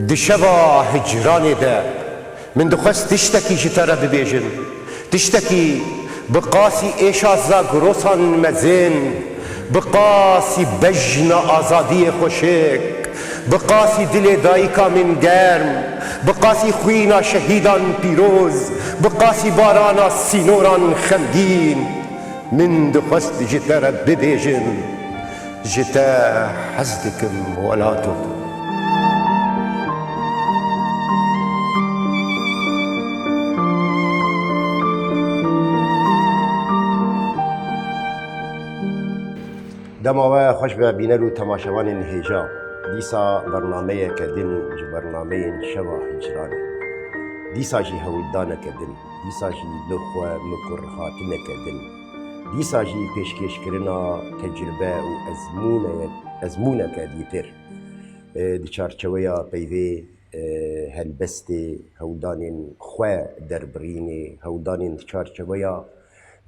دشبا هجراني ده من دخست تشتكي جترى ببيجن تشتكي بقاسي ايشا زاغروسان مزين بقاسي بجنا ازادي خوشك بقاسي دل دايكا من گرم بقاسي خوينا شهيدان بيروز بقاسي بارانا سينوران خمگين من دخست جترى ببيجن جتا حزدكم ولاتكم دماوه خوش به بینر و تماشاوان هیجا دیسا برنامه کدن برنامه شبا هجرانه دیسا جی هولدانه کدن دیسا جی لخوه مکرهاتنه کدن دیسا جی پیشکش کرنا تجربه و ازمونه کدیتر دی چارچویا پیوه هلبست هولدان خواه دربرینه هولدان چارچویا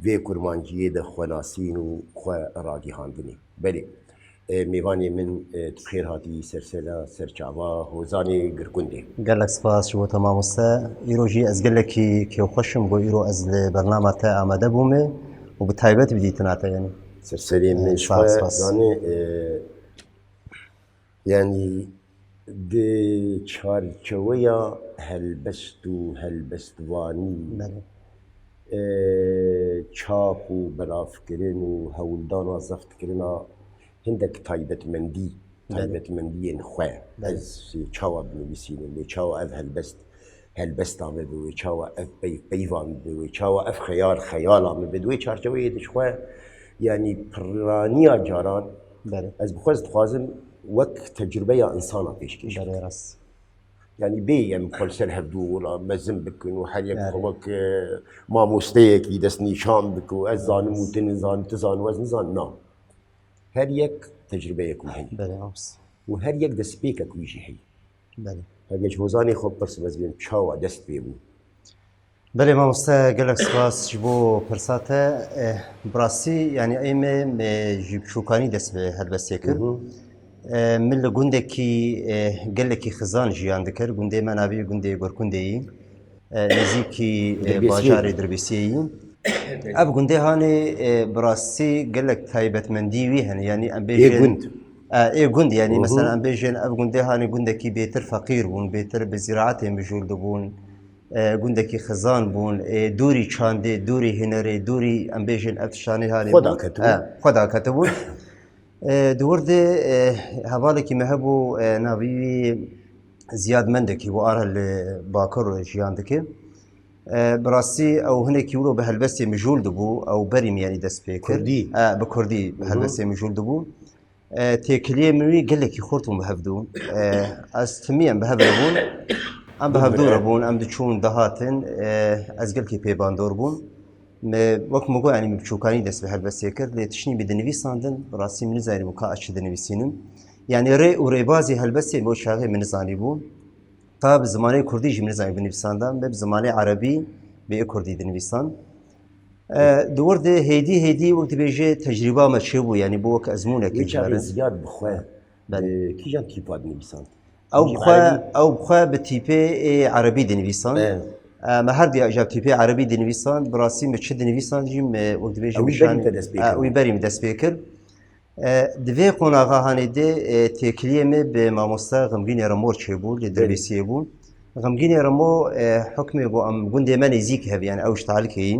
و کرمانجیه ده خواناسین و خواه راگی هاندنی بله میوانی من تخیر هاتی سرسلا سرچاوا هوزانی گرگونده قال لك سپاس شو تمام مستا يروجي از قال لك كي وخشم بو يرو از برنامج تاع آماده بومه وبتايبت بديت نعطي يعني سرسلي من شوية يعني دي چارچويا هلبستواني چاپ و بلاف کردن و هولدان و زفت کردن هندک تایبت مندی خواه از چاوا بنویسینم و چاوا اف هلبست آمد و چاوا اف بیوان و چاوا اف خیال آمد و چارچوی دش خواه یعنی پرانیا جاران از بخواست خوازم وقت تجربه انسانا پیش کشید يعني بي كل سنة هبدو ولا مزم بك وحاليا خلوك ما مستيك يدسني شام بك وأزان وتنزان تزان وزن زان نا هريك تجربة يكون هي وهريك دس بيك ويجي هي هريك جوزاني خب بس مزبين شاوا دست بيبو بله ما مستا قال لك سپاس جبو برساته براسي يعني ايمه جيب شوكاني دس به هلبس يكر من لگوندکی قال لك خزان جيان ذكر گونده من ابي گونده گورکوندي نزيكي باجار دربيسي اب گونده هاني براسي قال لك تايبت منديوي هن يعني ام بيجن اي گوند يعني مثلا ام بيجن اب گونده هاني گوندكي بيتر فقير بون بيتر بزراعه مجول دبون گوندكي خزان بون دوري چانده دوري هنري دوري ام بيجن افشاني هاني خدا كتبون دورد هوالکی مهبو ناوی زیاد مندکی و آره باکر جیان دکی براستی او هنکی ولو به هلبستی مجول دبو او بریم یعنی دست پیکر بکردی به هلبستی مجول دبو تکلیه منوی گلکی خورتون بهفدون از تمیم بهفدون ام بهفدون بون ام دچون دهاتن از گلکی پیباندور بون وقت مگو يعني مبشوكاني دس بهالبس يكر لتشني بدنبي ساندن براسي من زاري مكا أشد نبيسينم يعني ري وريبازي هالبس يبو شاغي من زاني بون طاب زماني كردي جي من زاني بنبي ساندن بب زماني عربي بي كردي دنبي ساند دور ده هيدي وقت بيجي تجربة ما تشوفه يعني بوك أزمونة كي زياد بخواه كي جان تيبا دنبي ساند أو بخواه بتيبي عربي دنبي ساند ما هر دی اجاب تیپی عربی دنویسان براسی مچه دنویسان جیم وقت بیشتر وی بریم دست بیکر دوی قناعه هنیده تکلیه به ماموستا غمگین رمور چه بود دربیسی بود غمگین رمو حکم بو ام گنده من زیک هب يعني اوش تعال کین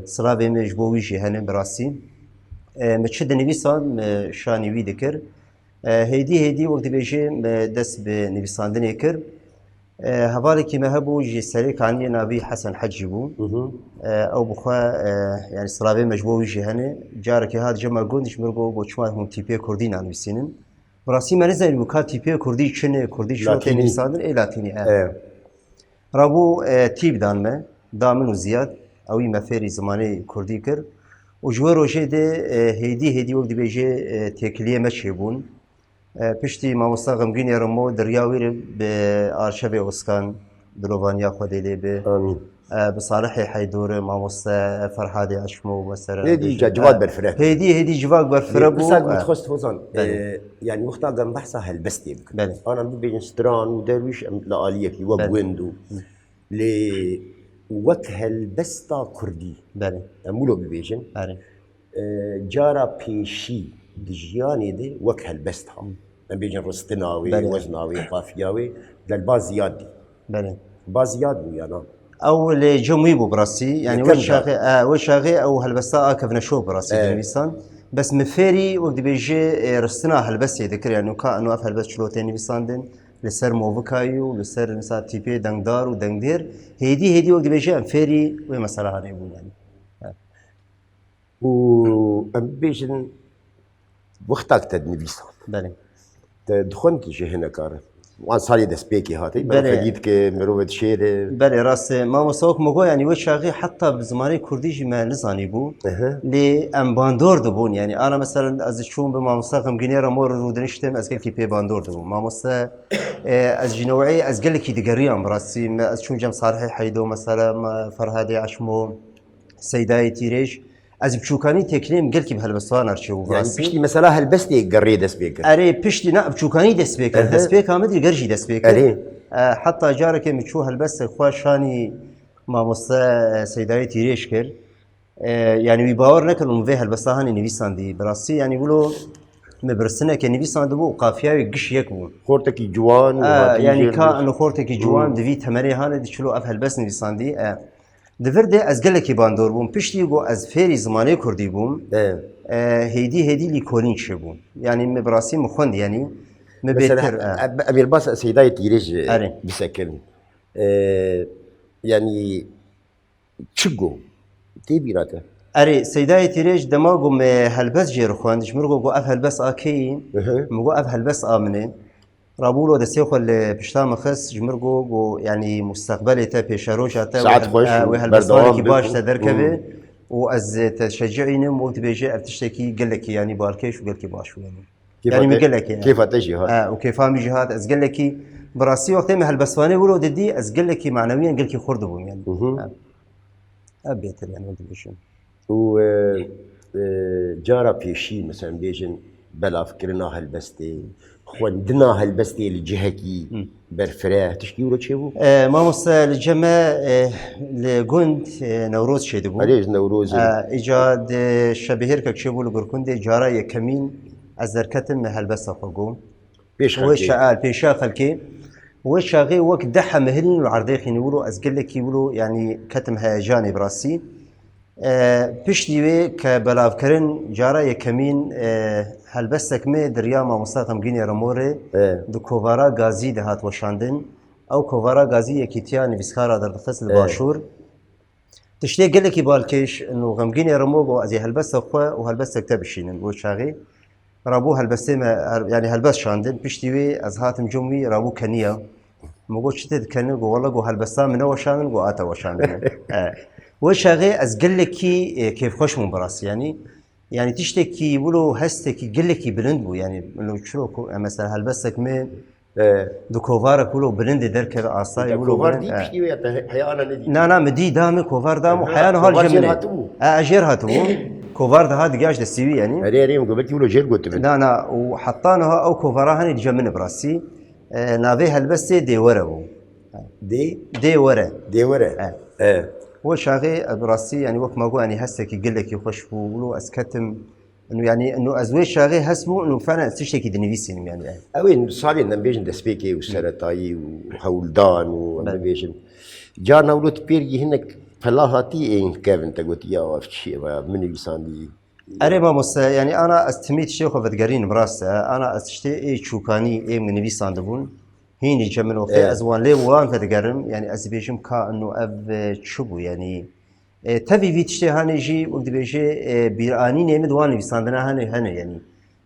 صلابه مجبوی جهنه براسی مچه دنویسان شانی وی دکر هیدی وقت بیشتر دست به نویساندن کر هوالکی مهبو جي سريك عني نبي حسن حجبو او بخوا يعني صلابه مجبوي جهنه جارك هاد جمع گوندش مرگو بو چما هم تیپی کردی نان بسینن براسي من زين بو کا تیپی کردی چنه کردی شو تنی سادن لاتيني رابو تیب دانمه دامن و زیاد اوی مفری زمانه کردی کر و جو روجه ده هيدي وقت بيجي تکلیه مچبون پشتی ماموستا غمگین رمو دریاوی به آرشیو اسکان دلوانیا خودی به بصالحي حيدور ماموستا فرحادي عشمو مثلا هذه جواد بالفراق هيدي جواك برفربو بس متخصص فوزان يعني مختار جنب بحثها هالبستي بله. انا بين ستران ودرويش لآلية كي وبويندو ل وك هالبستا كردي بله امولو ببيجن آره جارا بيشي دجياني دي وك هالبستها ام بيجن رستناوي بله. وزناوي قافياوي للباز زيادي بله باز زياد بو يعني او لجمعي بو براسي يعني يكم وشاغي او هلبسا كفنا شو براسي بنويسان بس مفيري وقت بيجي رستنا هلبسي ذكر يعني كانه اف هلبس شلوتين نويساندن لسر موفكايو لسر مثلا تيبي دنگدار ودنگدير هيدي وقت بيجي مفيري ومساله هذه يقول يعني و ام بيجن وقتك تدنبيسان بله دخلت جي هنا كار وان صاري دسبيكي هاتي بله. بل كي مروت شير بله راست ما مسوق مگو يعني وشاغي حتى بزماني كرديجي ما نزاني بو لي ام باندور دبون يعني انا مثلا از شون بما مستقم جنيرا مور رودنشتم از كي بي باندور دبون ما مست از جنوعي از قال لك دقريان براسي از شون جم صالحي حيدو مثلا فرهادي عشمو سيداي تيريش از بچوكاني تكليم قال لك بهالبسوان ارشو يعني براسي بشتي مثلا هالبستي قري دسبيك اري بشتي نا بچوكاني دسبيك دسبيك مدري قرجي دسبيك اري حتى جارك متشو هالبس خواشاني ما مست سيداي تيريش كر يعني بيباور نكر انه في هالبسا هاني نويسان دي براسي يعني يقولوا مبرسنا كنويسان دبو قافياوي قش يكبو خورتك جوان يعني كا انه خورتك جوان دفي تمري هاني دي شلو اف هالبس نويسان دي دفرده از قلكي باندور بوم بشتي جو از فيري زماني كردي بوم هيدي لي كولين شبون يعني مبراسي مخوند يعني مبيتر ابي الباس سيداي تيريج أري. بسكن يعني تشقو تيبي راته اري سيداي تيريج دماغم هلبس جير خواندش مرغو جو اف هلبس اكي مغو اف هلبس امنه رابولو دسيخو اللي بشتا مخص جمرغو جو يعني مستقبلي تا بيشاروشا تا ساعات خوش وهلبس كي باش تدركبه واز تشجعينم وقت بيجي افتشتكي قال لك يعني بالكيش وقال لك باش يعني من قال لك يعني كيف تجي هذا وكيف فامي جهات از قال لك براسي وقت ما هالبسواني ولو ددي از قال لك معنويا قال لك خردبهم يعني ابيت يعني وقت بيجي و جارا بيشي مثلا بيجن بلا فكرنا هالبستي خوندنا هالبستي لجهكي برفراه تشكي ولا تشيبو ما مس الجمع لجند نوروز شدبو عليش نوروز ايجاد شبهير كشبو لغركند جارا يكمين از دركتم هالبس خوغو بيش وشعال بيشا خلكي وشاغي وقت دحا مهلن العرضيخ يقولوا از قال لك يقولوا يعني كتم هيجاني براسي پشتیوی که بلاف کردن جاره یکمین هلبستک می دریا ما مستقیم گینی رموره دو کوارا گازی دهات وشاندن او کوارا گازی یکیتیا نویسکارا در دخص الباشور تشتی قال لك بالكيش انه غمجيني رموغو ازي هلبست اخوه وهلبستك تبشينن وشاغي رابو هلبستي يعني هلبس شاندن بشتيوي از هاتم جمي رابو كنيا مگو شتت كنن گو والله گو هلبستا من وشاندن گو اتا وشاندن وشاغي از قال لك كيف خوش من براس يعني تشتكي ولو هستكي قال لك بلند بو يعني لو شلو مثلا هلبستك من دو كوفار كله بلند دركب عصاي ولو كوفار دي بشتي حيانا ندي نا مدي دامي كوفار دام وحيانا هالجمله اجير هاتو كوفار ده هاد جاش دسيوي يعني ري قبلتي ولو جير قلت نا وحطانها او كوفارا هني جمن براسي نافي هلبستي دي ورا دي ورا هو شاغي براسي يعني وقت ما قال يعني هسه كي قال لك يخش ولو اسكتم انه يعني انه ازوي شاغي هسمو انه فعلا تشتكي دنيفيسين يعني اوين صاري نبيجن دسبيكي وسرطاي وحولدان ونبيجن جانا ولوت بيرجي هناك فلاهاتي ان كيفن تقول يا وافشي من يساندي اري ما مس يعني انا استميت شيخ فتقرين براس انا استشتي اي تشوكاني اي من يساند بون هيني جمن وقت ازوان لي وان فتقرم يعني ازبيجم كا انه اب تشبو يعني تبي في تشتي هاني جي وقت بيجي بيراني نيمد وان يساندنا هاني يعني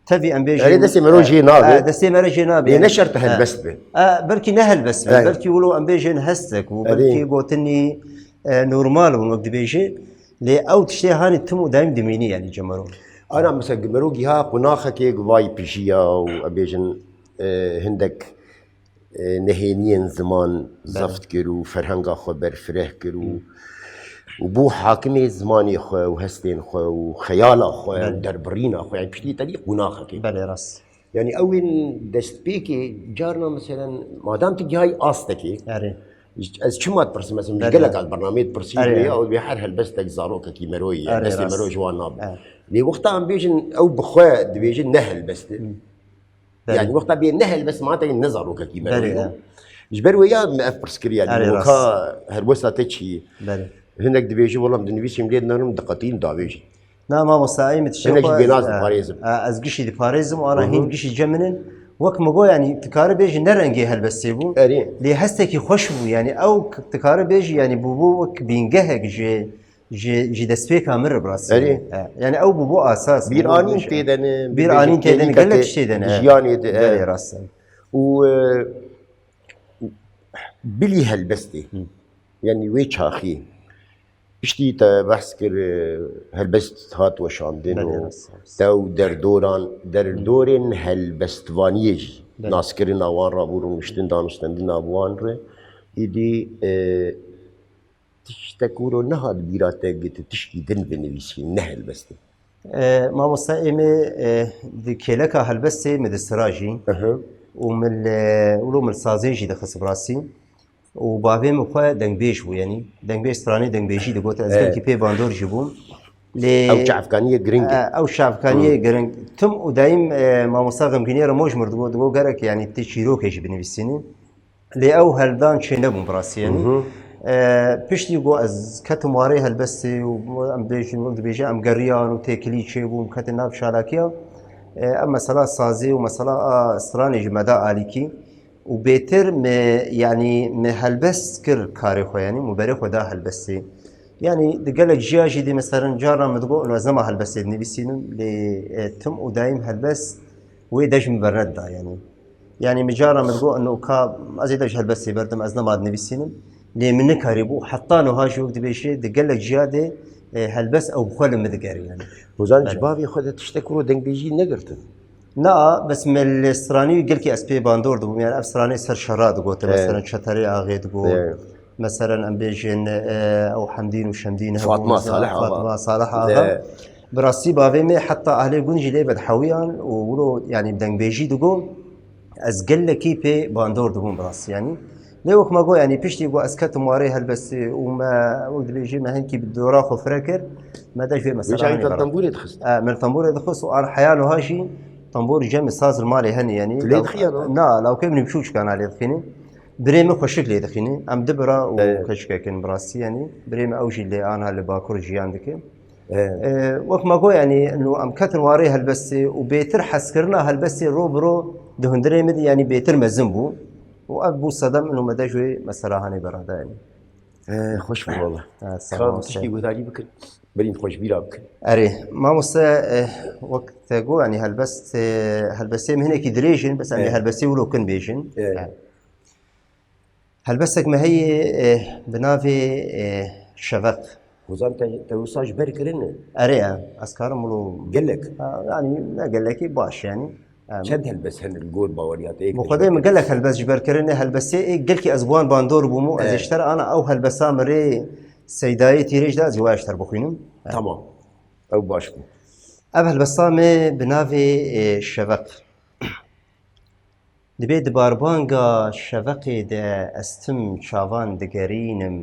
تبي ام بيجي يعني دسي مروجي نابي دسي مروجي نابي يعني نشرت هالبس به بركي نهل بس بركي ولو ام بيجي نهستك وبركي قوتني نورمال وقت بيجي لي او تشتي هاني تمو دايم دميني يعني جمرون انا مثلا مروجي ها قناخه كي قواي بيجيا وابيجن هندك نهێنیên ziman zeft kir û ferhenga xwe berfireh kir û بۆ حاکمê zimanê xwe û hestên xwe û xeyala xwe û derbirîna xwe yani piştî te dî qunaxekê بله راست yani ew ên destpêkê carna meselen madam tu gihayî astekê اره ez çima dipirsim mesela gelek az bernameyê dipirsî ew bê her helbestek zarokekî meroyî yani destê mero ji wan nabe lê wexta em bêjin ew bi xwe dibêjin ne helbest e yani wexta bê ne helbest mate ne zarokekî meroyî ji ber wê ya me ev pirskiriya ka helbesta te çi بله hinek dibêjî welam dinivîsîm lê dinarim diqetîn davêjî نه ما مستعیم hinek ji bênaz diparêzim از گشی دپارێزم و هین گشی جەمنن وەک مگۆ ینی تکارە بێژی نەرەنگی هەلبەستێ بوو erê لێ هەستێکی خۆش بوو ینی ئەو تکارە بێژی ینی بوو وەک بینگەهێک ژی دەستپێکا مرە بڕاست ینی ئەو بوو بۆ ئاساس bîranîn têdene بیرانین تێدەن gelek tiştê dene jiyanê de belê rast e û bilî helbestê yani wê çaxî piştî te behs kir helbest hat weşandin û tew derdoran derdorên helbestvaniyê jî naskirina wan rabûr û miştin danûstendina wan re êdî tiştek wiro nehat bîra te gît tişkî din binivîsî ne helbestê مامۆستا ئێمێ کێلەکە هەلبەستێ مدەسرا ژین وڵۆ ملسازێژی دەخست بڕاستی و باوێم خۆ دەنگبێژ بوو ینی دەنگبێژ سرانەی دەنگبێژی دەگوتە ئەزگەرکی پێ باندۆرژی بووم لێ ئەو چافکانیە گرنگ ئەو شافکانیە گرنگ تم و دایم مامۆستا غەمگینێرە مۆژ مردبوو دەگۆ گەرەک ینی تی چیرۆکێکی بنویسینی لێ ئەو هەلدان چێ نەبووم بڕاستی ینی پشتی گۆ ئەز کەتم وارەی هەلبەستی و ئەم بێژین وەک دەبێژە ئەم گەڕیان و تێکلی چێ بووم کەتە ناو شالاکیە ئەم مەسەلا سازی و مەسەلا سرانێژی مەدا ئالیکی و بێتر ینی هەلبەست کرد کارێ خۆیانی موبەرێ خۆدا هەلبەستی ینی gelek jiyaşî dê meselên caran min digot nezema helbestê dinivîsînim lê tim û daîm helbest wê de ji min bernedda yanî yanî min caran min digot ka ez ê de ji helbestê berdim ez nema dinivîsînim lê min nikarîbû heta niha jî wek dibêje di gelek jiya dê helbest ew bixwe li min digerî yanî hozan ji bavê xwe de tiştek wiro dengbêjî negirtin na bes min lê stranî gelkî ez pê bandor dibûm yani ev stranê ser şera digotin mesela çeterê axê digot مثلا ام بيجن او حمدين وشمدين فاطمه صالح اغا براسي بافيمي حتى اهلي جونجي لي بد حويان ولو يعني بدن بيجي دغو از قال كي بي باندور دغون براسي يعني لو ما جو يعني بيشتي جو اسكت مواري هلبس وما ولد بيجي ما هنكي بالدورا خو فركر ما داش في مثلا مش عايز الطنبور يدخس من الطنبور يدخس وعلى حيانه هاشي طنبور جمع ساز المالي هني يعني لا لو كان بنمشوش كان عليه دخيني بريمه خوشك لي دخيني ام دبرا وكشكاكن براسي يعني بريمه اوجي اللي انا اللي باكر جيان دك وقت ما قو يعني انه ام كتر واري هالبسي وبيتر حسكرنا هالبسي روبرو دهندري مد يعني بيتر مزنبو وابو صدم انه مدى شوي مثلا هاني برادا يعني خوش والله صار تشتي وثاجي بكل برين خوش بيرا بكل اري ما مست وقت قو يعني هالبسي من هيك دريجن بس يعني هالبسي ولو كن بيجن هلبسك ما هي بنافي شفق وزان توساج بركرنا اريا اسكار مولو قال يعني ما قال لك باش يعني شد هلبس هن الجول باوريات ايه مقدم قال لك هلبس جبر كرنا هلبس ايه قال لك ازبوان باندور بومو از اشترى انا او هلبسا مري سيداي تيريج دا زواج اشتر بخينم تمام او باش اب هلبسا بنافي شفق دبێت باربانگا شەڤەقێ de ئەستم چاوان digerînim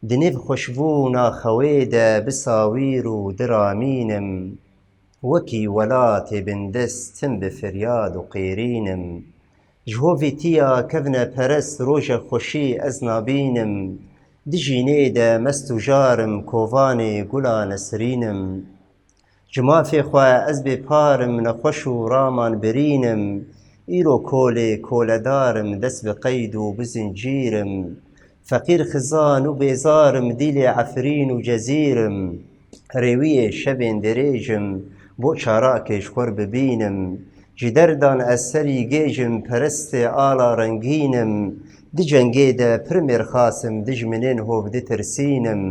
di nêv xweşbûna xewê de bisawîr û diramînim wekî welatê bindest tim bi firyad û qêrînim ji hovê tiya kevne perest roja xweşî ez nabînim di jînê de mest û jarim kovanê gula nesrînim ji mafê xwe ez bêparim nexweş û raman birînim إيرو كولي كولدارم دس بقيد وبزنجيرم فقير خزان وبيزارم ديلي عفرين وجزيرم ريوية شبين دريجم بو شاراكي شخور ببينم جدردان أسري جيجم پرستي آلا رنگينم دي جنگيدا پرمير خاسم دجمنين هوف دي ترسينم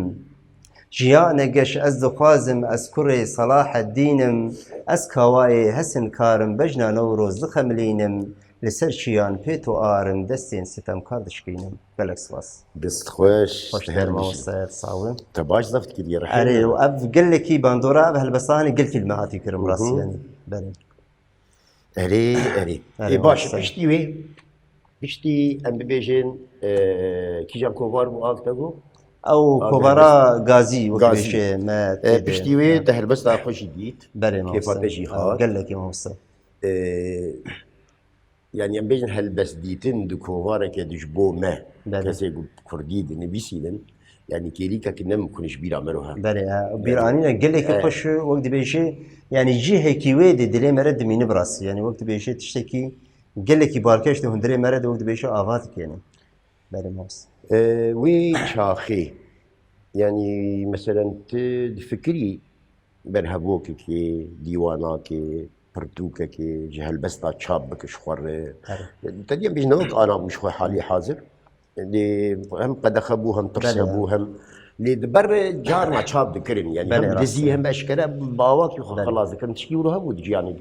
جيانقش از دخوازم از كري صلاح الدينم از كواي هسن كارم بجنا نوروز دخملينم لسر چیان پیت و آرن دستین ستم کار دشکینم گلک سواس دست خوش خوش تهر در ما بشی وسط صاون تباش زفت كده رحيم اره و اف گلکی باندورا اف هلبسانی گل فیلم هاتی کرم راسی یعنی بله اري أري باش والله. بشتي وي بشتي ام بيجين كيجان كوفار بو اكتاغو او آه، کوبارا گازی وقت غازي. بشه ما بشتي وي تهل بس دا خوش جديد بله ما كيف تجي خاط گلکی ما وسط يعني ام بيجين هل بس ديتن دو كوفارا كدش بو ما بله. كسي كردي دي بيسيلن يعني كيريكا كنم كنش بيرا مروها بله بیرانی گلکی خوش وقت بشه یعنی جی هکی وید دلی مرد می نبراس یعنی وقت بشه تشتکی گلکی بارکش ده هندری مرد وقت بشه آوات کنه بله ما وسط وي شاخي يعني مثلا تفكري برهبوك كي ديواناك برتوكك جهل بس تا تشابك شخور تديم بيجنوك انا مش خوي حالي حاضر اللي هم قد خبوهم ترسبوهم اللي دبر جارنا تشاب ذكرن يعني بله هم راسي. دزيهم باشكره باواك خلاص ذكرن تشكي ولا هم يعني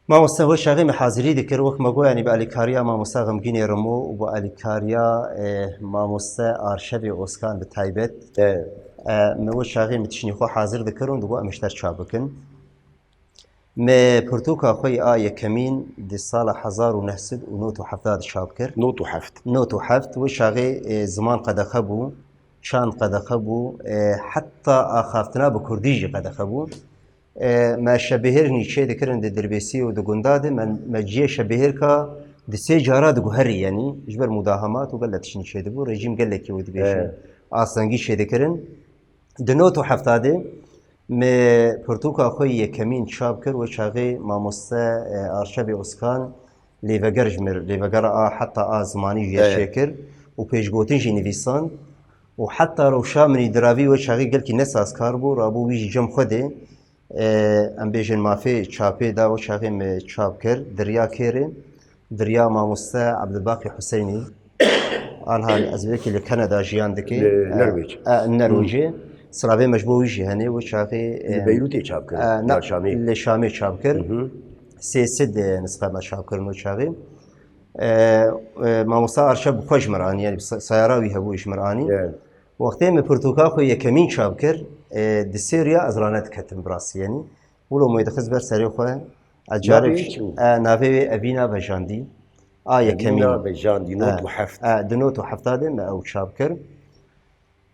ما وسط هو شاغي حاضری دکر وقت مگو یعنی به الیکاریا ما وسط غمگینی رمو و با الیکاریا ما وسط آرشیو اسکان به تایبت مو شاغي متشني خو حاضر ذكرون دو امشتر شابكن ما برتوكا خوي يكمين دي صالة 1970 شابكر نوت وحفت نوتو حفت وشاغي زمان قد خبو شان قد خبو حتى اخافتنا بكرديجي قد خبو ما شبهرني شيء ذكرن دي دربيسي ودو قنداد ما جي شبهركا دي سي جارا دو هري يعني جبر مداهمات وقال لك شنو شيء دبو رجيم قال لك ودي بيش اصلا شيء ذكرن دنوتو حفتاده ما برتوكا خوي كمين شابكر وشاغي ما مست ارشبي اسكان ليفجر حتى زماني جي شاكر وبيش جوتين جي نيفيسان وحتى روشا من دراوي وشاغي قال كي نساس كاربو رابو بيجي جم خده ام بيجن ما في تشابي دا وشاغي م تشابكر دريا كيري دريا ما مست عبد الباقي حسيني انها الازبكي لكندا جيان دكي النرويج النرويجي سلافي مجبويجي هني وشاغي بيروتي شابكر لا شامي اللي شامي شابكر سيسد نسخة ما شابكر وشاغي ما مصار شاب خوش مراني يعني سياراوي هبوش مراني وقتها من برتوكا خو يكمين شابكر دي سوريا ازرانات كتم براسي يعني ولو ما يدخز بر سري خو اجارب نافي ابينا بجاندي يكمين بجاندي نوت وحفت دنوت وحفتاده او شابكر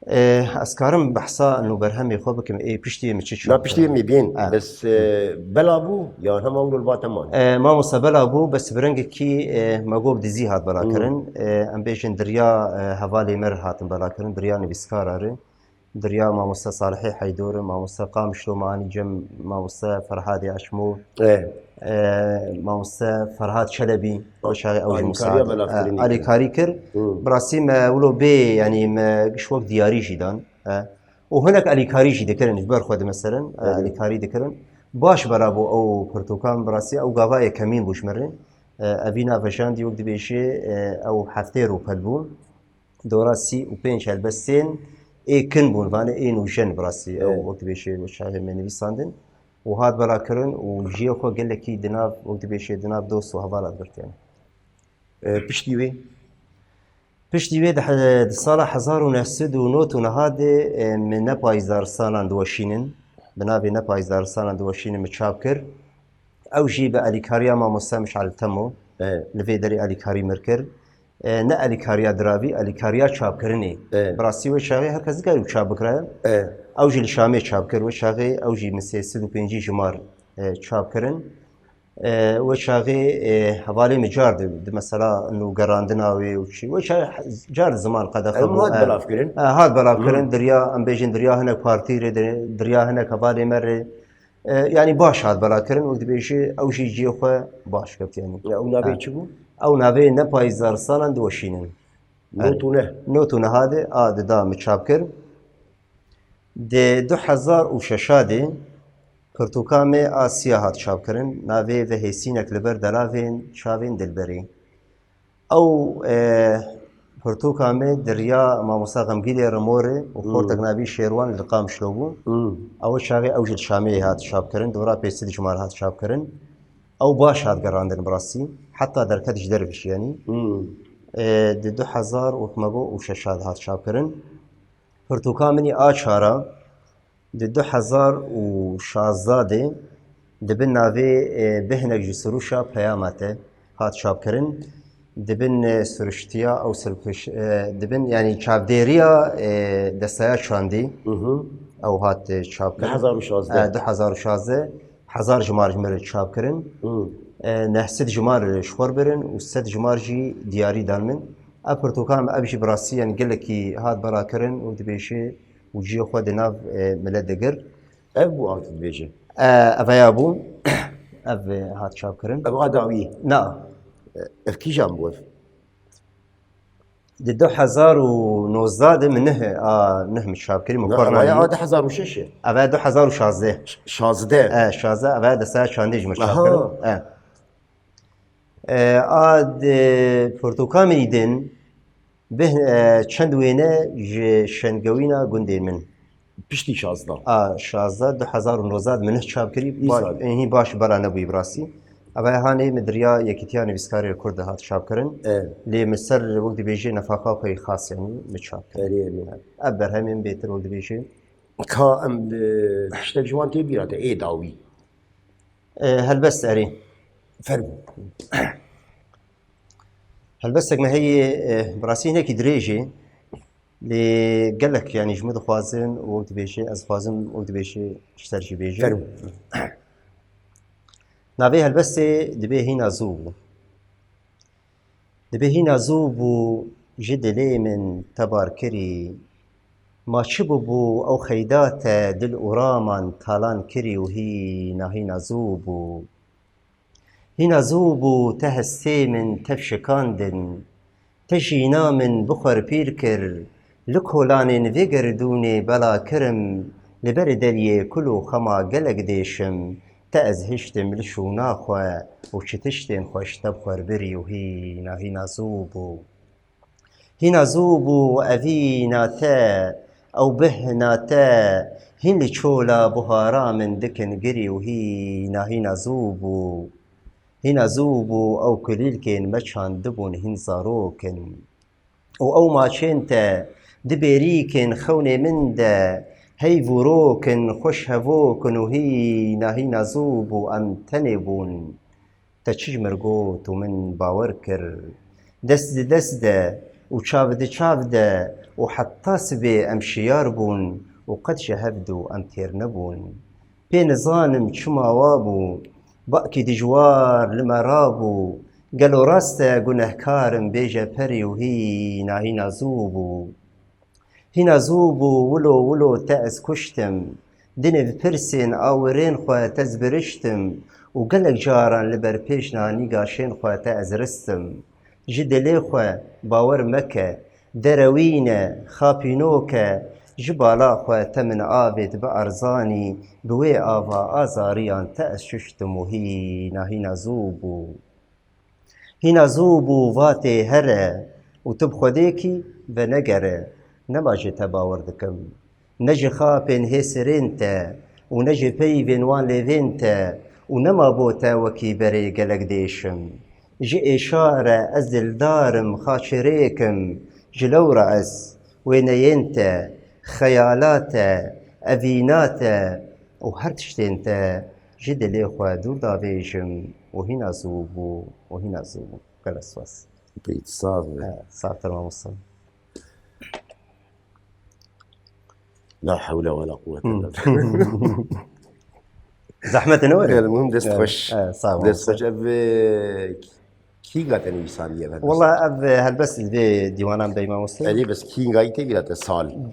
اسكارم بحثا انه برهمي خو بكم اي بشتي متش لا بشتي مبين بس بلابو يا هم اول الباتمان ما مصبلا ابو بس برنج كي مغوب دزي هات بلاكرن ام بيشن دريا حوالي مر هاتن بلاكرن دريا نبسكاراري دريا ما مصا صالحي حيدور ما مصا قام شلوماني جم ما مصا فرهادي اشمو ما مصا فرهاد شلبي وشاغي اوج مساعد علي كاريكر براسيم ولو بي يعني ما شوك دياري جدان وهناك علي كاريجي ذكرن جبر خود مثلا علي كاري ذكرن باش برابو او برتوكان براسي او غافاي كمين بوش مرن ابينا فشاندي وقت بيشي او حفتيرو قلبون دوراسي وبينش البسين اي كن بون فانا اي نوشن براسي او وقت بيشي وشاغي من بيساندن وهاد براكرن وجي خو قال لك دناف وقت بيشي دناف دوست وهفالات برت يعني بشتي وي پشتی وی ده سال 1909 نهاده من نپایدار سالان دوشینن بنابه نپایدار سالان دوشینن مچاب کرد او جی به الیکاریا ما مستمش على تمو لفی داری الیکاری مرکر نه الیکاریا دراوی الیکاریا چاب کرنی براسی و شاغی هر کس گاyu چاب بکره او جی شامی چاب کرد و شاغی او جی مسیسد و پنجی جمار چاب کرن وشاغي حوالي مجارد مثلا انه قراندناوي وشي وشاغي جار زمان قد اخذ هاد بلافكرن هاد بلافكرن دريا ام بيجن دريا هنا بارتي دريا هنا كفالي مر يعني باش هاد بلاكرن وقت بيجي او شي جي خو باش كبت يعني او نابي تشبو او نابي نبايزار سالان دوشينن نوتونه هذا دا متشابكر دي 2006 پرتوکام آسیا هات چاپ کردن ناوی و حسینک لبر دلاوین چاوین دلبری او پرتوکام دریا ما مساقم رموره و خورتک ناوی شیروان لقام شلوبو او شاوی او جل شامی هات چاپ کردن دورا پیسید جمار هات چاپ کردن او باش هات قراندن براسي حتى دركتش دربش يعني د 2006 هات شاكرن برتوكان مني آشارا د 2016 دبن ناوی بهنک جی سروشا پیامته هات شابکرن دبن سرشتیا او سرکش دبن يعني چابديريا دستايا شاندي او هات شابكرن 2016 2016 1000 جمار جمر شابكرن نحسد جمار شخور برن و 100 جمار جي دياري دالمن ابرتوكان ابجي براسي يعني قال لك هات براكرن و دبيشي وجي خود ناف ملد دقر ابو هات بيجي افيابو اف هات شابكرن ابو غداوي نا كي جنبوف د 2019 من نه شابكرن مقارنه يا 2006 افا 2016 16 16 افا دسا شانديج مشابكرن اد برتوكامي دين به چند وینه شنگوینا گندین من پشتی 16 16 2019 منه چاپ کری این باش برا نبوی براسی اما هانی مدریا یکیتیان ویسکاری کرد هات چاپ کرن لی مصر وقت بیجی نفاقا پی خاص یعنی مچاپ کرن ابر همین بهتر وقت بیجی کا ام تشتك جوان تبيرات ايه داوي هل بس اري فرق هل بس ما هي براسي هيك دريجي اللي قال لك يعني جمد خوازن وقت بيجي از خوازن وقت بيجي اشترجي بيجي فرق نابي هل بس دبي هنا زوب دبي هنا زوب جد لي من تباركري ما شببو او خيدات دل اورامان تالان كري وهي هنا زوبو هنا زوبو تهسي من تفشكاندن تجينا من بخور بيركر لكولان فيقردوني بلا كرم لبردلي كلو خما قلق ديشم تأزهشتم لشو ناخوا وشتشتن خوش تبخور بري وهي هنا زوبو هنا زوبو أذينا تا أو بهنا تا هن لشولا بهارا من دكن قري وهي هنا زوبو هنا زوبو أو كليلكن مشان دبون هن زاروكن أو ما شنت دبيريكن خوني من دا هي فوروكن خوش هفوكن وهي هنا زوبو أم تنبون تشج مرقوت ومن باوركر دسد وشافد وحتى سبي أم شياربون وقد شهبدو أم تيرنبون بين ظانم شما وابو بأكي دجوار لمرابو قالوا راستا قنهكارم بيجا بري وهي هنا زوبو هنا زوبو ولو تأس كشتم دني بفرسين آورين خوا تزبرشتم وقالك جاران لبر بيشنا نيقاشين خوا تأزرستم جد لي خوا باور مكة دروينة خابينوكا جبالا خوا تمن آبد بأرزاني بوي آفا آزاريان تأششتم وهي هنا زوبو هنا زوبو واتي هره وتبخديكي بنقره نماجي تباور دكم نجي خابن هسرينتا ونجي بيبن وان ليفينتا ونما بوتا وكي بري قلق ديشم جي إشارة أزل دارم خاشريكم جلو رأس وينينتا خيالاتا أفيناتا وهرتشتينتا جد لي خوا دور دابيجم وهنا زوبو وهنا زوبو قلس واس بيت صار صار تمام وصل لا حول ولا قوة إلا بالله زحمة نوري المهم دست خوش صعب دست خوش كي قاتني بيسالية بس والله أب هل بس دي ديوانان بيما وصل علي بس كي قايتي بلا تصال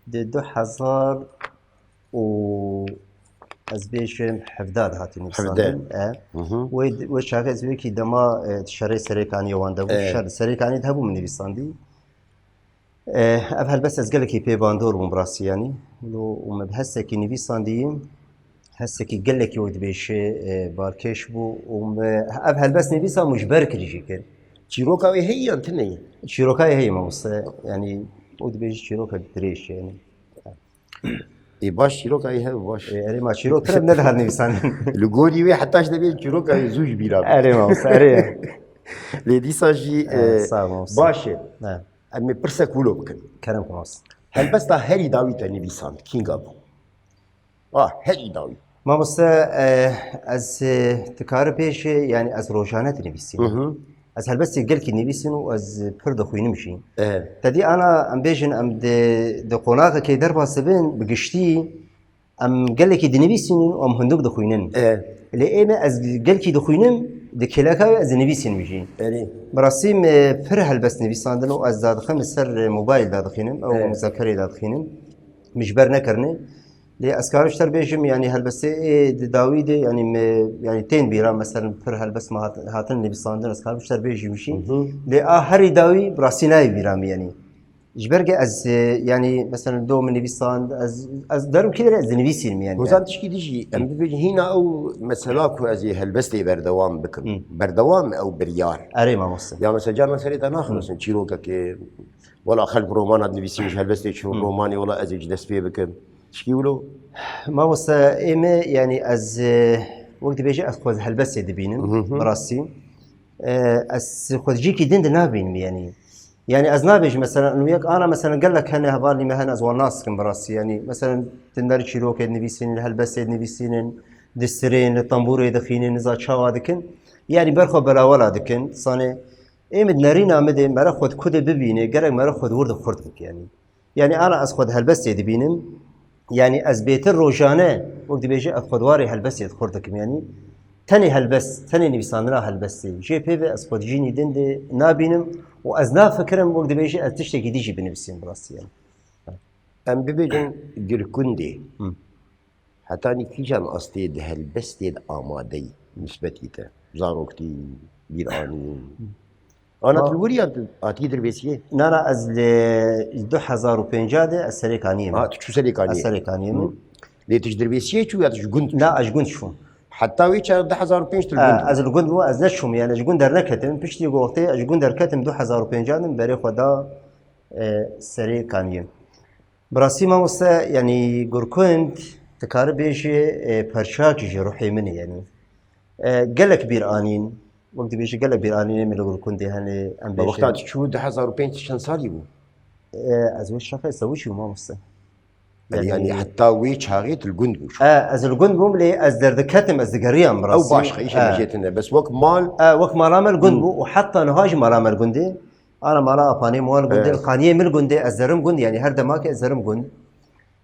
دي 2000 و از بيشم حفداد هاتي حفداد وشاكا زبيكي دما تشاري سريكاني واندا وشار سريكاني دهبو من نبيساندي هل بس از قالكي بي باندور ومبراسي يعني ومبهسكي نبيسانديين هسكي قالكي ود بيشي باركيش بو هل بس نبيسا مجبر كريجي كر شيروكاوي هي انتني شيروكاي هي موصى يعني ود بيشي شيروكا دريش يعني باش شيروكا هي باش اري ما شيرو ترى ندهر نيسان الجولي وي حتى اش دبي شيروكا زوج بيرا اري ما اري لي دي ساجي صعب باش نعم امي برسا كولو بكن كلام كويس هل بس تا هري داوي تاني بيسان كينغابو هري داوي ما بس از تكار بيش يعني از روجانه تنبيسين از هلبس قلك نبيسين واز برد خوين مشي تدي انا ام بيجن ام د قناقه كي دربا سبن بقشتي ام قالك دنبيسين ام هندوق دخوينن اللي ايما از قالك دخوينن دكلاكا از نبيسين مشي براسيم فر هلبس نبيسان دنو از داد خمس سر موبايل داد خينم او مذاكره داد خينم مش برنا كرني لي اسكارش تر بيجم يعني هلبس داويد يعني تين بيرا مثلا فر هلبس ما هاتن نبيسان دن اسكارش تر بيجي مشي لي هري داوي براسيناي بيرام يعني جبرجة از يعني مثلا دو من نبيسان از دارم كده از نبيسين يعني وزان تشكي ديجي ام بيجي هنا او مثلا كو ازي هلبس لي بردوام بكم بردوام او بريار اري ما مصر يا مثلا جانا سريت انا خلص نشيروكا كي ولا خلق رومان هاد نبيسين مش هلبس لي شو روماني ولا ازي جلس فيه بكم تشكي ولو ما مصر ايما يعني از وقت بيجي اخذ هلبس دبينم براسي از خذ جيكي دين نابين يعني أزنابيج مثلا إنه ياك أنا مثلا قال لك هنا هبالي مهنا أزوال ناس كم براسي يعني مثلا تندرج شيروك نبيسين الهلبس نبيسين دسترين الطنبور دخينين نزا شوا دكن يعني برخو بلا ولا دكن صاني إيمد نارينا مدي مرا خود كده ببيني قالك مرا خود ورد خورتك يعني أنا أخذ هلبس دبينم يعني از بيتر روجانه وقت بيجي أخذ واري هلبس خورتك يعني تاني هلبس تاني نبيسانرا هلبس جي بي اس خود جيني دند نابينم وازنا فكرم وقت بيجي تشتكي ديجي بنفسين براسي يعني ام بيجن جركوندي حتى اني كيجان اصتيد هلبس تيد امادي نسبتيته زاروكتي بيراني انا تلوري اتي دربيسيه انا از 2005 السريكانيه شو سريكانيه السريكانيه لي تجدربيسيه شو ياتش جند لا اجكون شو حتى ويتش 2005 تلجند از الجند هو از نشوم يعني اجكون در نكتم بشتي قوتي اجكون در كتم 2005 بري خدا سريكانيه براسي ما وسا يعني جوركوند تكار بيجي برشاك روحي مني يعني قالك بيرانين وقت بيجي قالك بيرانين من جوركوند هني ام بيجي وقتها شو 2005 شن صار يبو از وش شافه يسوي شو ما وسا يعني حتى ويتش هاغيت الجند بوش از الجند بوم لي از درد كتم از دقريان براسي او باش خيش جيتنا بس وقت مال وقت ما رامل جند بو وحتى نهاج ما رامل جندي انا مالا اباني مال جندي القانيه من جندي ازرم جند يعني هر دماك ازرم جند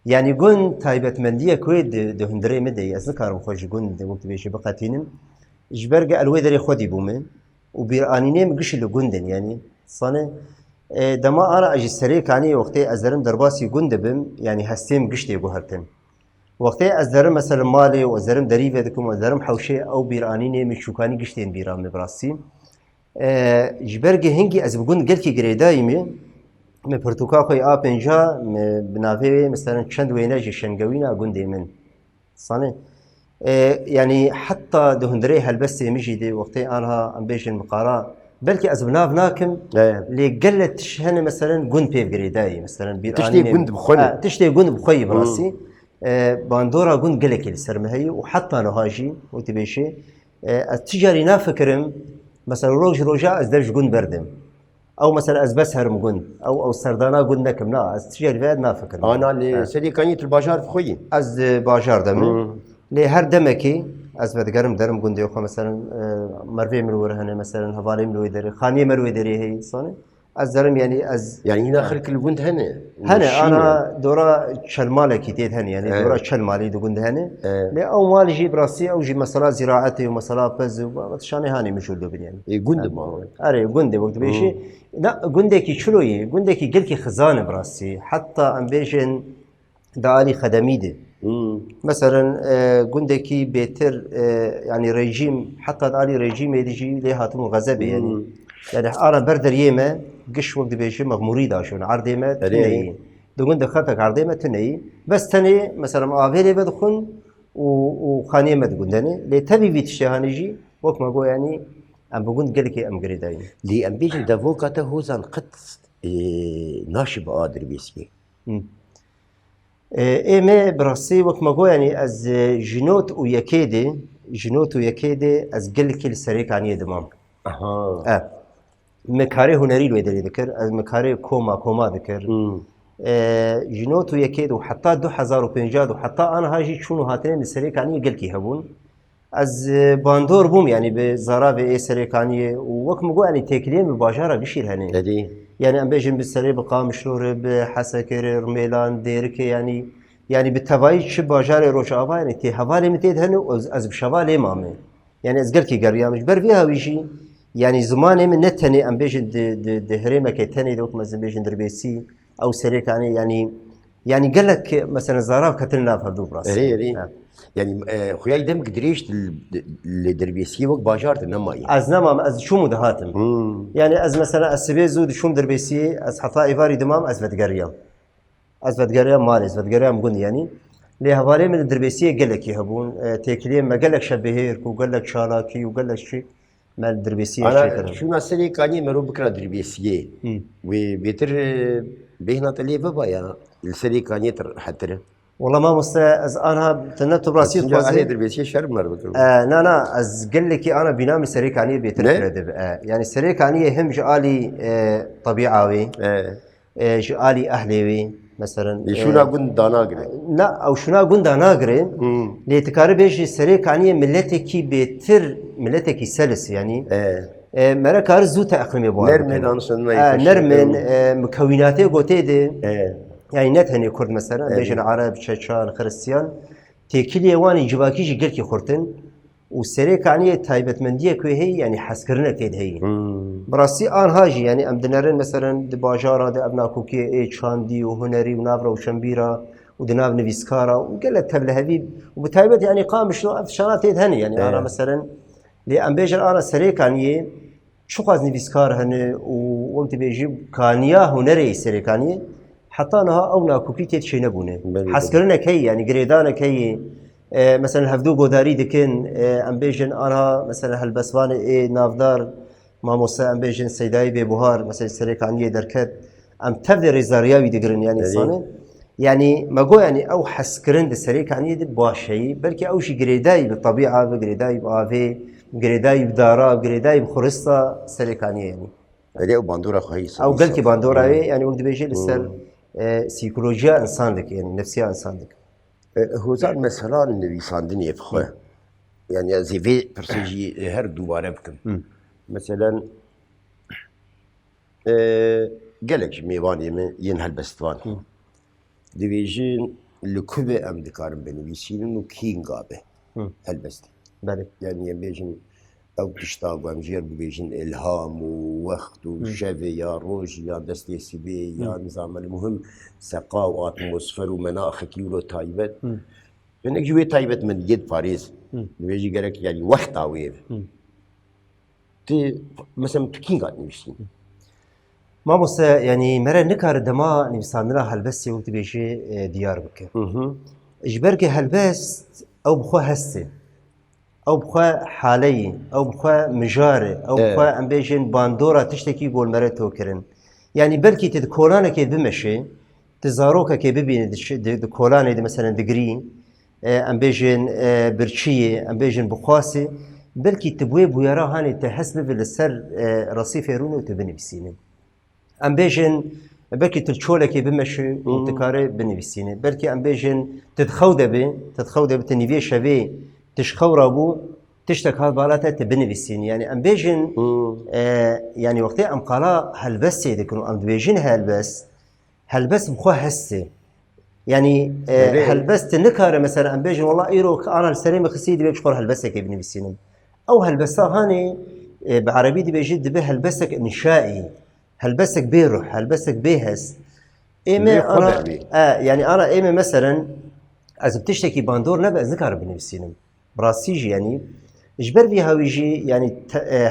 يعني جند تايبت منديه كويد ده هندري مدي اذكر خوش جند وقت بيجي بقاتينم جبرجه الويدري خدي بومن وبيرانيني مقش له جندن يعني صنه دما انا اجي سريك يعني وقتي ازرم درباسي جند بم يعني هستيم قشتي بوهرتن وقتي ازرم مثلا مالي وازرم دريفه دكم وازرم حوشي او بيرانيني مشوكاني قشتين بيرام براسي جبرجه هنجي از بجند قلكي جريدايمي من برتقال خوي بنجا بنافي مثلا شند ويناجي شنقوينا جندي من صنه يعني حتى دهندري هلبس مجي دي وقتي انا ام بيجي المقاراه بلكي ازبناف ناكم اللي قلت شهنه مثلا جند بيف جريداي مثلا تشتي جند بخوني تشتي جند بخوي براسي باندورا جند قلك السرمهي وحتى نهاجي وتبيشي التجاري نافكرم مثلا روجا ازدرج جند بردم او مثلا از بس هرم جند او سردانا جند نكم لا از تجاري بعد نافكر انا اللي سدي كانيت الباجار خوي از باجار دم لي هر دمكي از بدقرم درم جندي وخا مثلا مرفي مروره هنا مثلا هفالي مروي دري خانيه مروي دري هي صاني از درم يعني از يعني هنا خلك الجند هنا انا دورا شلمالة كتير هنا يعني دورا شلمالي دو جند هنا لي او مال جي براسي او جي مسألة زراعتي ومسألة بز وشاني هاني مشول دو يعني جند ما اري جند وقت بيجي لا جندك شلوي جندك قلكي خزانه براسي حتى ام بيجن دالي خدميده مثلا جندكي بيتر يعني ريجيم حتى دالي ريجيم يجي ليه هاتم غزبه يعني انا بردر يمه قش وقت بيجي مغموري داشون عرضيمه تني دو جند خطك عرضيمه تني بس تني مثلا افيلي بدخن وخانيه ما تقولني لي تبي بيتشهانجي وقت ما قو يعني ام بقول قالك ام قريداي لي ام بيجن دافوكاتا هوزان قد ناشب قادر بيسكي ايمه براسي وقت ما يعني از جنوت ويكيدي از قل كل سريك عني دمام اها مكاري هنري لو يدري ذكر از مكاري كوما ذكر جنوت ويكيد وحتى 2050 وحتى انا هاجي شنو هاتين سريك عني قل كي هبون از باندور بوم يعني بزارا به سريك عني وقت ما يعني تكليم مباشره بشير هني هذه يعني ام بيجن بالسري بقام شلور بحسكر رميلان ديرك يعني بالتبايج شو باجار روشافا يعني تي حوالي متيد هنو از بشوالي مامي يعني از قلكي قريا مش بر فيها ويجي يعني زماني من نتني ام بيجن د هريمه كتني دوك مثلا بيجن دربيسي او سريك يعني قال لك مثلا زاراب كتلنا فهدو براسي هذه يعني خويا دم قدريش الدربيسي وقت باجارت نماي از نمام از شو مدهاتم يعني از مثلا السبي زود شوم دربيسي از حطا ايفاري دمام از فتقريا از فتقريا مالي از فتقريا مقول يعني لي هوالي من الدربيسية قال لك يهبون تكليم ما قال لك شبهيرك وقال لك شالاكي وقال لك شيء مال الدربيسية شيء انا شو ناسري كاني مرو بكره دربيسي وبيتر بهنا طلي بابا يا السري كاني حتى والله ما از انا تنبت براسي تنجا عليه دربيسي شرم مر بكره لا از قال لك انا بينام سريك عني بيتر يعني سريك عني هم جالي طبيعوي جالي اهلي مثلا شو قلنا داناغري لا او شنو قلنا ناقري ليتكاري بيجي سريك عني ملتكي بيتر ملتكي سلس يعني مرا كار زوتا اقليمي بوار نرمن انسان نرمن مكوناته قوتي دي يعني نت هني كرد مثلا بيجن عرب شيشان خريستيان تيكلي واني جواكي جي قلكي خورتن والسريك يعني تايبت منديه كوي هي يعني حسكرنا كيد هي براسي ان هاجي يعني ام دنرن مثلا دباجارا د ابنا كوكي اي شاندي وهنري ونافرا وشمبيرا ودناب نفيسكارا وقال لك تبل هبيب وبتايبت يعني قام شنو شغلات هني يعني انا مثلا لي ام بيجر انا سريك يعني شو قاز نفيسكار هن وقمت بيجيب كانيا هنري سريك يعني حتى انها او ناكوكي تيت شي نبونه حسكرنا كي يعني قريدانا كي مثلا هفدو قداري دكن ام بيجن انا مثلا هالبسوان اي نافدار ما موسى ام بيجن سيداي ببهار مثلا سريك عني دركت ام تبدي ريزارياوي دقرن يعني صانه يعني ما قو يعني او حسكرن د سريك عني باشي بلكي او شي قريداي بالطبيعه بقريداي بافي قريداي بدارا قريداي بخرستا سريك عني يعني هذه باندورا كويس او قلتي باندورا يعني وقت بيجي لسر سيكولوجيا انسان دك يعني نفسيه انسان دك هو زاد مثلا نویساندن يفخه يعني زي في برسيجي هر دوباره بكم مثلا قالك ميواني من ينهل بستوان ديفيجين لكبه ام دكارم بنويسين انه كين قابه هالبست بله يعني يبيجن او تشتاق وامجير بيجن الهام ووقت وشفي يا روج يا دستي سبي يا نظام المهم سقا واتموسفير ومناخ كيلو تايبت يعني جوي تايبت من يد باريس بيجي قالك يعني وقت عوير تي مثلا تكين قاعد نمشي ما بس يعني مرة نكار دما نبصاننا هالبسي وقت بيجي ديار بك اجبرك هالبس او بخوا هسه او بخوا حالي او بخوا مجاري او بخوا ام بيجن باندورا تشتكي قول مرة توكرن يعني بلكي تذكولانا كي بمشي تزاروكا كي ببين دكولانا دي مثلا دقري ام بيجن برشيه ام بيجن بخواسي بلكي تبوي بويرا هاني تحسب للسر رصيف يرونو وتبني بسينه ام بيجن بلكي تلشوله كي بمشي وتكاري بني بسينه بلكي ام بيجن تتخوده بتنيفي شبي تشخورا بو تشتك هالبالاتا تبني بسينه يعني ام بيجن يعني وقتها ام قالا هالبس يدكنو ام بيجن هالبس بخوا هسه يعني هالبس تنكاره مثلا ام بيجن والله ايروك انا السليم خسيدي بيك شخور هالبسك ابن بسينه او هالبسا هاني بعربي دي بيجي به هالبسك انشائي هلبسك بيروح هلبسك بيهس ايما انا يعني انا ايما مثلا اذا بتشتكي باندور نبقى ذكر بنفسينم براسيجي يعني اجبر بيها ويجي يعني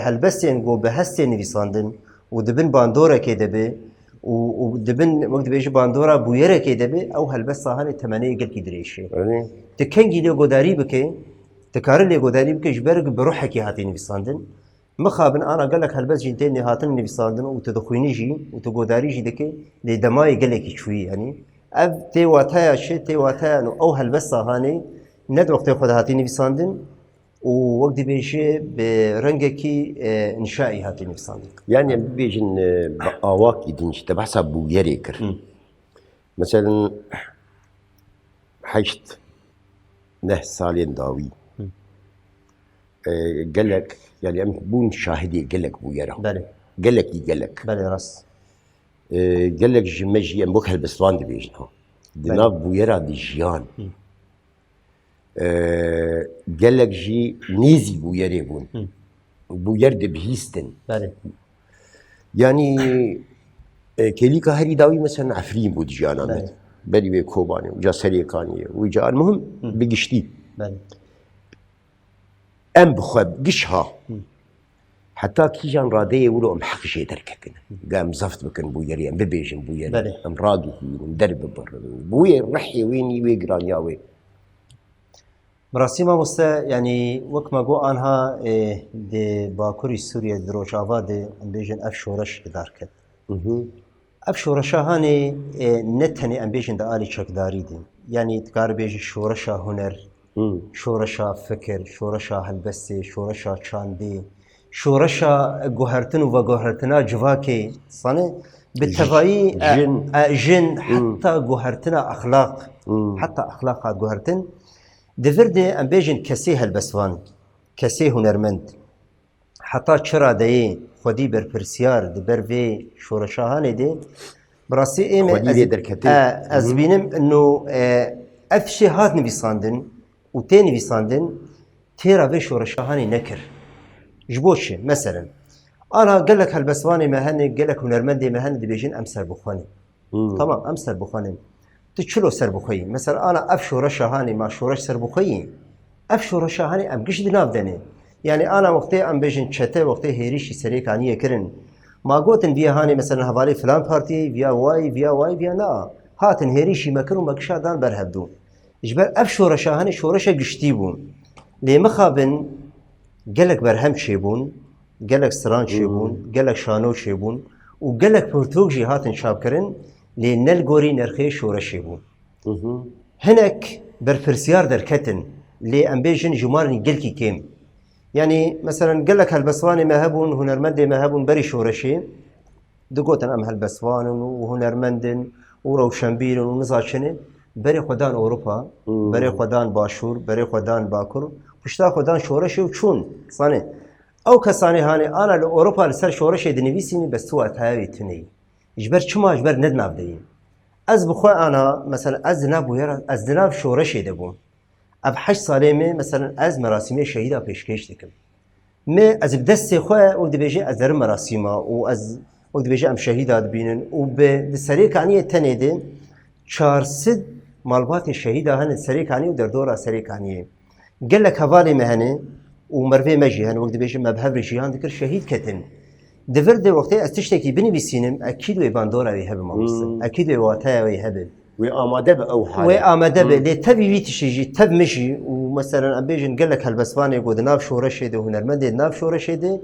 هلبسين جو بهسين نفساندن ودبن باندورا كدبه ودبن وقت بيجي باندورا بويره كدبه او هلبسها هاني 8 قل كدريشي تكنجي لي غداري بك تكار لي غداري بك اجبرك بروحك هاتي نفساندن مخابن انا قال لك هالبس جنتين هاتن نفساندن وتدخويني جي وتقوداري جي دكي لدماي قال لك شوي يعني اف تي واتايا شي تي واتايا انه او هلبسه هاني ند وقت خود هاتي نفساندن ووقت بيجي برنجكي انشائي هاتي نفساندن يعني بيجن بقاواك يدينش تبحث بو يريكر مثلا حيشت نه سالين داوي قال لك يعني ام بون شاهدي قال لك بو يرى بله قال لك بله راس قال لك جمجي ام بوك هالبسوان دي بيجنها دناب بو يرى دي جيان قال لك جي نيزي بو يري بون بو يرد بهيستن بله يعني كليكا هري داوي مثلا عفرين بود جيانا بله. مت بلي بي كوباني وجا سريكاني وجا المهم بقشتي بله ام بخوب قشها حتى كيجان رادية ولو ام حق شي درككن قام زفت بكن بو يري ام ببيجن بو يري بله. ام راقي درب بر بوي رحي ويني ويقران ياوي مراسيما مستا يعني وك ما جو انها دي باكوري سوريا دي روجافا دي ام بيجن اف شورش دار كد اف شورشا هاني نتني ام بيجن دا آلي چكداري دي يعني تكار بيجي شورشا هنر شورشا فكر شورشا هلبسي شورشا چاندي شورشا جوهرتن و جوهرتنا جواكي صاني بالتفاي جن حتى جوهرتنا اخلاق حتى اخلاق جوهرتن دفردي ام بيجن كسي هلبسوان كسي هنرمند حتى چرا دي خودي برپرسيار دي برفي شورشاهاني دي براسي ايمي ازبينم انه افشي هات نبيساندن و تي نبيساندن تيرا في شورشاهاني نكر جبوشي مثلا انا قال لك هالبسواني مهني قال لك هنرمندي مهني دي بيجن امسر بخواني تمام امسر بخواني تشلو سربخي مثلا انا اف شورشاهاني مع شورش سربخي اف شورشاهاني ام قش دناف دني يعني انا وقتي ام بيجن چته وقتي هيريشي سريكانيه كرن ما قوتن فيها هاني مثلا حوالي فلان بارتي فيا واي فيا نا هاتن هيريشي مكرو مكشا دان برهبدو جبر اف شورشاهاني شورشا قشتي بون لي مخابن قالك برهم شيبون قالك سران شيبون قالك شانو شيبون وقالك بورتوجي هاتن شابكرن لي نلقوري نرخي شورشي بون هناك برفرسيار دركتن لي ام بيجن جمارني قلكي كيم يعني مثلا قال لك هالبسواني ما هبون هنرمندي ما هبون بري شورشي دقوتن ام هالبسوان وهنرمندن وروشنبيل ونزاشني بري خدان اوروبا بري خدان باشور بري خدان باكر پشتا خدان شورشي وچون صاني او كساني هاني انا لاوروبا لسر شورشي دنيفيسيني بس تو اتاوي تني جبر چما جبر ندناب دين از بخوا انا مثلا از ناب ويرا از ناب شورشي دبون اب 8 سالمه مثلا از مراسم شهيده پیشکش دکم ما از بدست خو ولد بيجي از در مراسم و از ولد بيجي ام شهيدات بينن و به سريك انيه تنيده 400 مالبات شهيده هن سريك انيه و در دور سريك انيه قال لك حوالي مهنه ومرفي مجي هن ولد بيجي مبهب رجيان ذكر شهيد كتن دفرد وقتي استشتكي بني بسينم اكيد ويباندورا ويهب مامس اكيد ويواتايا ويهب وآماده بأو حالة وآماده لي تبي بيتشيجي تب مشي ومثلا أبيجن قال لك هالبسواني يقول ناف شورشي ده هنرمندي ناف شورشي ده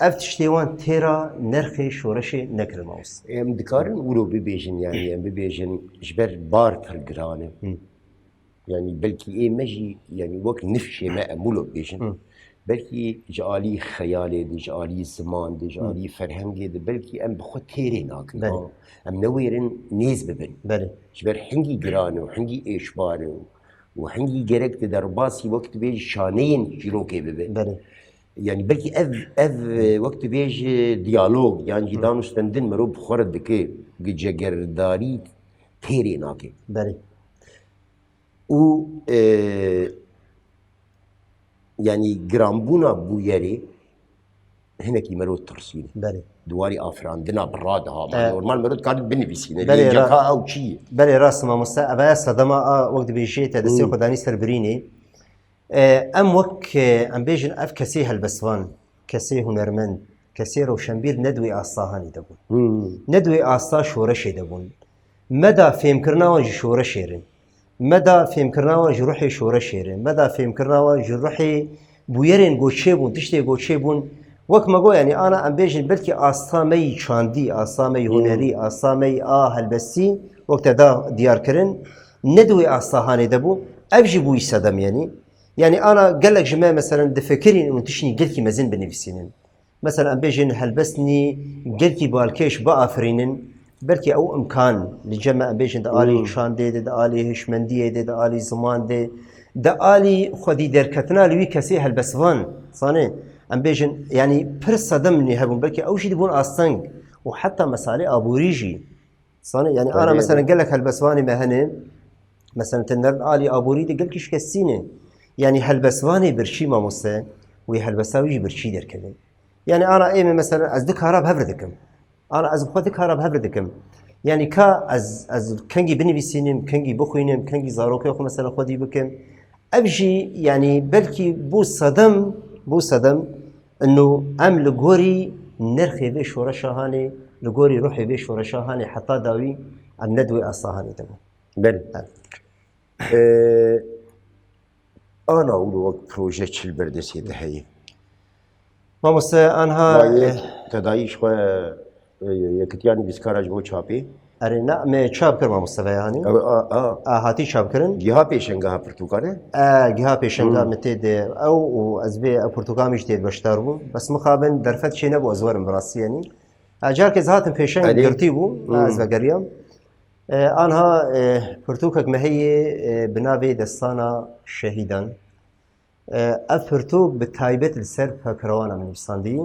افتشتيوان تيرا نرخي شورشي نكر الموس ام دكارن ولو ببيجن يعني ام ببيجن جبر بارتر جرانه يعني بلكي ايه مجي يعني وقت نفشي ما امولو بيجن بلكي جالي خيالي دي جالي زمان دي جالي فرهنگي دي بلكي ام بخو تيري ناكن ام نويرن نيز ببن بله جبر حنگي جرانه وحنگي ايشباره وحنگي جرك تدرباسي وقت بيج شانين جيروكي ببن بله يعني بلكي اذ وقت بيج ديالوج يعني جدانو ستندن مرو بخورد دكي جگرداري تيري ناكي بله و يعني جرامبونا بويري هناك مرو ترسيني بله دواري افراندنا برادها نورمال مرو كانت بنفسيني بله جاكا او شيء بله راس ما مسا ابا صدما وقت بيجي تدسي خداني سربريني ام وك ام بيجن اف كسي هالبسوان كسي هنرمند كسي روشنبير ندوي اصاهاني دبون ندوي اصا شورشي دبون مدى فهم كرناوا شورشيرن مدى فهم كرناوا جروحي شورشيرن مدى فهم كرناوا جروحي بويرن گوچيبون تشتي گوچيبون وك ما قول يعني انا ام بيجن بلكي اصامي چاندي اصامي هنري اصامي هالبسي وقت دا ديار كرن ندوي أصاهاني دبو أبجي بوي سدم يعني أنا قال لك جماعة مثلا دفكرين إنه تشني قلتي مزين بنفسينن مثلا بيجن هلبسني قلتي بالكيش بأفرينن بلكي أو إمكان لجمع بيجن دالي شان دي دالي هشمندية دي دالي زمان دي دالي خدي دركتنا لوي كسي هلبسوان صاني أم بيجن يعني برس صدمني هبون بلكي أو شيء دبون أصنع وحتى مسالة أبوريجي صاني يعني أنا مثلا قال لك هلبسواني مهنه مثلا تنرد آلي أبوري دي قال كيش كسينه يعني هلبسواني برشي ما مصة وهلبساوي برشي دركبه يعني أنا إيه مثلا أزدك هرب هفردكم أنا از خودك هرب هفردكم يعني كا از كنجي بني بسينم كنجي بخوينم كنجي زاروكي أخو مثلا خودي بكم أبجي يعني بلكي بو صدم إنه أم لجوري نرخي بيش ورا شهاني لجوري روحي بيش ورا شهاني حتى داوي الندوي أصاهاني تمام بله أنا أول وقت بروجيت البردسي هي ما مست أنها تدايش خو يكتياني بسكارج بو شابي أرينا ما شاب كرم مستوى يعني هاتي شاب كرن جها بيشنجها برتقالة جها بيشنجا متد أو أزبي برتقال مش تيد بشتربو بس مقابل درفت شيء نبو أزور براسي يعني أجار كزهات بيشنج قرتيبو أزبي قريم أنها برتقال ما هي بنابي دستانا شهيدا أفرتو بتايبت السر فكروانا من بساندي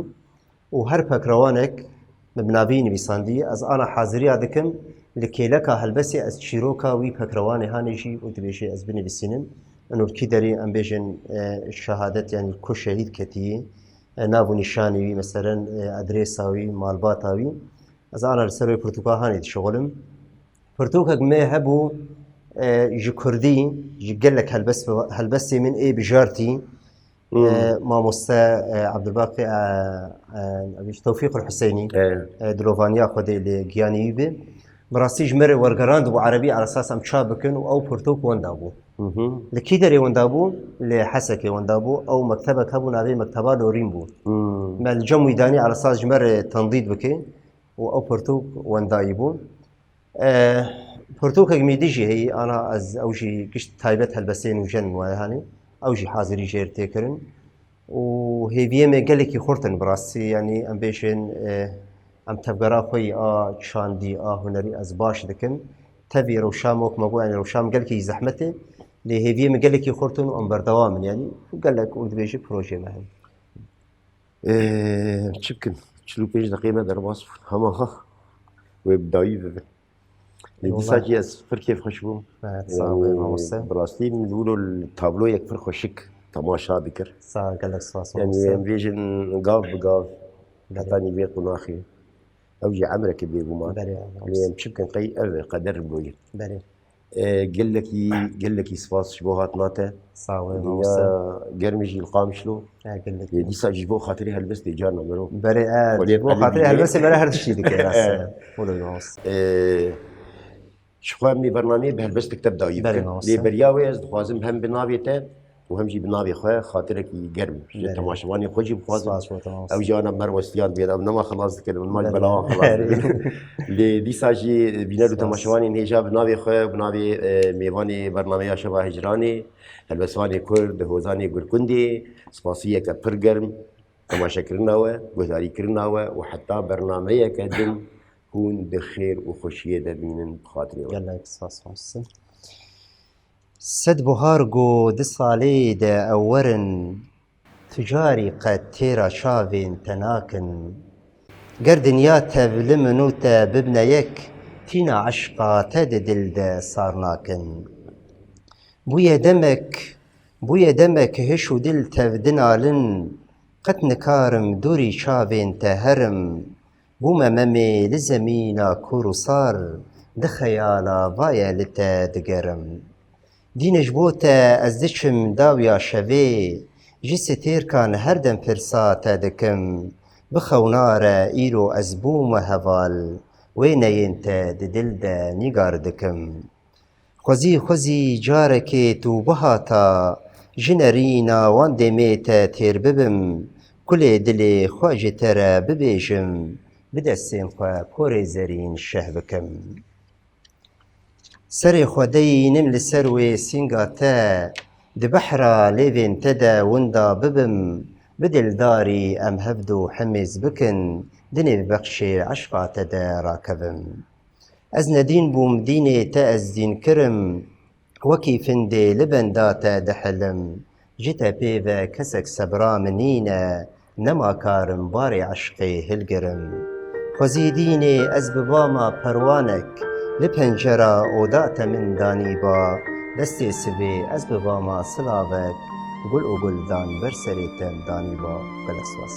وهر فكروانك مبنابين بساندي از أنا حاضري عدكم لكيلك هلبسي از شيروكا وي فكرواني هانيجي وتبيشي از بني بسينن إنه الكيدري أم بيجن الشهادات يعني كل شهيد كتي نابو نشاني مثلا أدريساوي مالباتاوي از أنا السروي برتقال هاني شغلم برتقال ما هبو جي كردي جي قالك هلبسي من اي بجارتي ما مستى عبد الباقي توفيق الحسيني دلوفانيا خدي لجياني به براسي جمر ورقراند ابو عربي على اساس ام شابكن او برتوك وندابو لكيدري وندابو لحسكي وندابو او مكتبك ابو نابي مكتبه لوريمبو ما الجمع داني على اساس جمر تنضيد بكي او برتوك وندايبو برتوك ميديجي هي انا از اوجي قشت تايبت هلبسين وجن وهاني اوجي حاضري جير تكرن وهي بيما قال لك خورتن براسي يعني ام بيشن ام تبقرا خوي شاندي هنري از باش دكن تبي روشامك مقو يعني روشام قال لك زحمته اللي هي بيما قال لك خورتن ام بردوام يعني وقال لك ولد بيجي بروجي معهم شكل شلو بيج دقيقة درباس هما ويبداي لديساجي از فر كيف خشبو براستي نقولوا التابلو يكفر خشك تماشا بكر قال لك صاص يعني بيجن قاف بقاف حتاني بيق وناخي اوجي عمرك بيقوما يعني مشكن قي قدر بلوي قال لك سفاس شبوهات ناتا صاوي يا قرمجي القام شلو قال لك ديساجي بو خاطري هلبس دي جانا مرو بو خاطري هلبس بلا هر شيء ديك راس ولو شخوامي برنامج بهلبس تكتب دايف لي برياوي از خوازم هم بنابيته وهم جي بنابي خويا خاطرك يقرم تماشواني خوجي بخوازم او جانا مروستيان بيد نما خلاص كده من مال بلا خلاص لي ديساجي بينادو تماشواني نيجا بنابي خويا بنابي ميواني برنامج شبه هجراني هلبسواني كرد هوزاني غركندي سباسيه كبرجرم تماشا كرناوه غزاري كرناوه وحتى برنامج كدم كون بخير وخوشيه دبينن بخاطري يلا اكساس مصر سد بهارجو دصالي دا أورن تجاري قد تيرا شافين تناكن قردنيا تبلمنوتا ببنيك تينا عشقا تددل دا صارناكن بويا دمك هشو دل تفدنالن قد نكارم دوري شافين تهرم بوما ممي لزمينا كورو صار دخيالا بايا لتا دقرم دينج بوتا ازدشم داويا شوي جستير كان هردم فرساتا دكم بخونارا ايرو ازبوم هوال وينينتا ددلدا نيگار دكم خوزي جاركي تو بهاتا جنرينا وان دميتا تير ببم كل دلي خواجي ترى ببيجم بدسين خوا كوري زرين شهبكم سري خودينم لسروي سينغاتا دي بحرا ليفين تدا وندا ببم بدل داري ام هفدو حمز بكن دني ببخشي عشقا تدا راكبم از ندين بوم ديني تا از دين كرم وكي فندي لبن داتا دحلم جتا بيفا كسك سبرا منينا نما كارم باري عشقي هلگرم خزيديني از بباما پروانك لپنجرا اودات من داني با دستي سبي از بباما سلاوك گل و گلدان برسريتم داني با بلسوس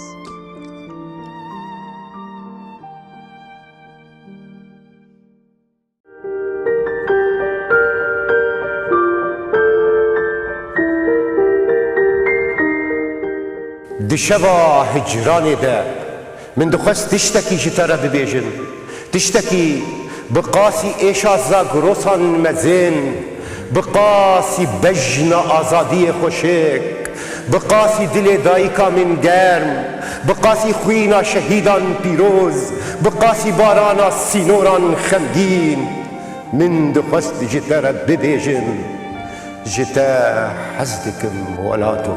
دشوا هجراني ده من دخست تشتكي جتارا ببيجن تشتكي بقاسي إيشازا قروسان مزين بقاسي بجن آزادي خوشك بقاسي دل دايكا من گرم بقاسي خوينا شهيدان بيروز بقاسي بارانا سينوران خمگين من دخست جتارا ببيجن جتا حزدكم ولاتو